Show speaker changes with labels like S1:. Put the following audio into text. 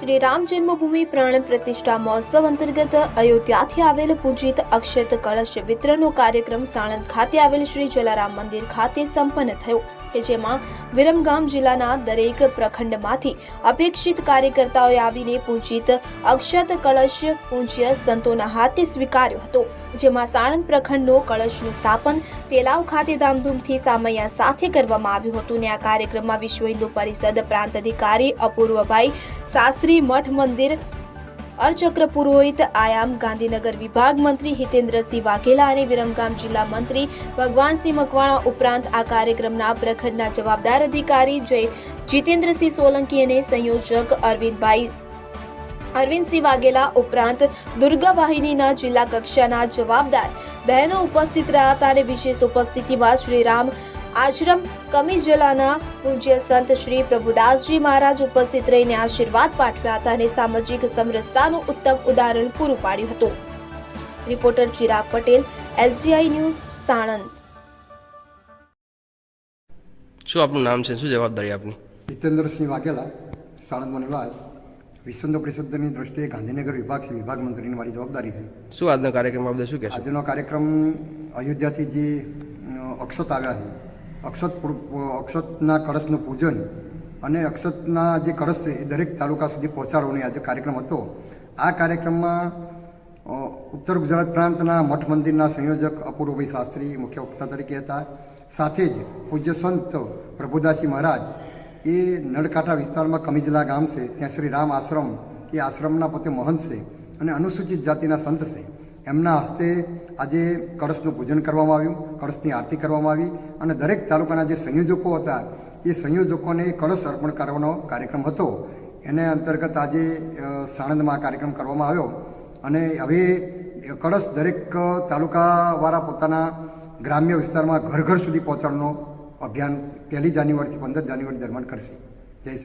S1: શ્રી રામ જન્મભૂમિ પ્રાણ પ્રતિષ્ઠા મહોત્સવ અંતર્ગત અયોધ્યાથી આવેલ પૂજિત અક્ષત કળશ વિતરણનો કાર્યક્રમ સાણંદ ખાતે આવેલ શ્રી જલારામ મંદિર ખાતે સંપન્ન થયો કે જેમાં વિરમગામ જિલ્લાના દરેક પ્રખંડમાંથી અપેક્ષિત કાર્યકર્તાઓએ આવીને પૂજિત અક્ષત કળશ પૂજ્ય સંતોના હાથે સ્વીકાર્યો હતો, જેમાં સાણંદ પ્રખંડનો કળશનું સ્થાપન તેલાવ ખાતે ધામધૂમથી સામૈયા સાથે કરવામાં આવ્યું હતું અને આ કાર્યક્રમમાં વિશ્વ હિન્દુ પરિષદ પ્રાંત અધિકારી અપૂર્વભાઈ શાસ્ત્રી, મઠ મંદિર અર્ચક્ર પુરોહિત, આયામ ગાંધીનગર વિભાગ મંત્રી હિતેન્દ્રસિંહ વાઘેલા અને વિરમગામ જિલ્લા મંત્રી ભગવાનસિંહ મકવાણા ઉપરાંત આ કાર્યક્રમના પ્રખંડના જવાબદાર અધિકારી જીતેન્દ્રસિંહ સોલંકી અને સંયોજક અરવિંદસિંહ વાઘેલા ઉપરાંત દુર્ગા વાહિનીના જિલ્લા કક્ષાના જવાબદાર બહેનો ઉપસ્થિત રહ્યા હતા અને વિશેષ ઉપસ્થિતિમાં શ્રી રામ આશ્રમ કમીજલાના પૂજ્ય સંત શ્રી પ્રભુદાસજી મહારાજ ઉપસ્થિત રહીને આશીર્વાદ પાઠવ્યા હતા અને સામાજિક સમરસતાનું ઉત્તમ ઉદાહરણ પૂરું પાડ્યું હતું. Reporter Chirag Patel, SGI news, Sanand.
S2: શું આપનું નામ છે, શું જવાબદારી આપની?
S3: હિતેન્દ્રસિંહ વાઘેલા, સાણંદમાં નિવાસ. વિશ્વ હિન્દુ પરિષદની દ્રષ્ટિએ ગાંધીનગર વિભાગ મંત્રીની મારી જવાબદારી છે.
S2: શું આજનો કાર્યક્રમ બાબતે શું કહેશો?
S3: આજનો કાર્યક્રમ અયોધ્યાથી જે અક્ષત આવ્યા છે, અક્ષતના કળશનું પૂજન અને અક્ષતના જે કળશ છે એ દરેક તાલુકા સુધી પહોંચાડવાનો આજે કાર્યક્રમ હતો. આ કાર્યક્રમમાં ઉત્તર ગુજરાત પ્રાંતના મઠ મંદિરના સંયોજક અપૂર્વભાઈ શાસ્ત્રી મુખ્ય વક્તા તરીકે હતા. સાથે જ પૂજ્ય સંત પ્રભુદાસજી મહારાજ, એ નળકાંઠા વિસ્તારમાં કમીજલા ગામ છે, ત્યાં શ્રી રામ આશ્રમ, એ આશ્રમના પોતે મહંત છે અને અનુસૂચિત જાતિના સંત છે. એમના હસ્તે આજે કળશનું પૂજન કરવામાં આવ્યું, કળશની આરતી કરવામાં આવી અને દરેક તાલુકાના જે સંયોજકો હતા એ સંયોજકોને કળશ અર્પણ કરવાનો કાર્યક્રમ હતો. એને અંતર્ગત આજે સાણંદમાં આ કાર્યક્રમ કરવામાં આવ્યો અને હવે કળશ દરેક તાલુકાવાળા પોતાના ગ્રામ્ય વિસ્તારમાં ઘર ઘર સુધી પહોંચાડવાનો અભિયાન 1 જાન્યુઆરીથી 15 જાન્યુઆરી દરમિયાન કરશે. જય શ્રી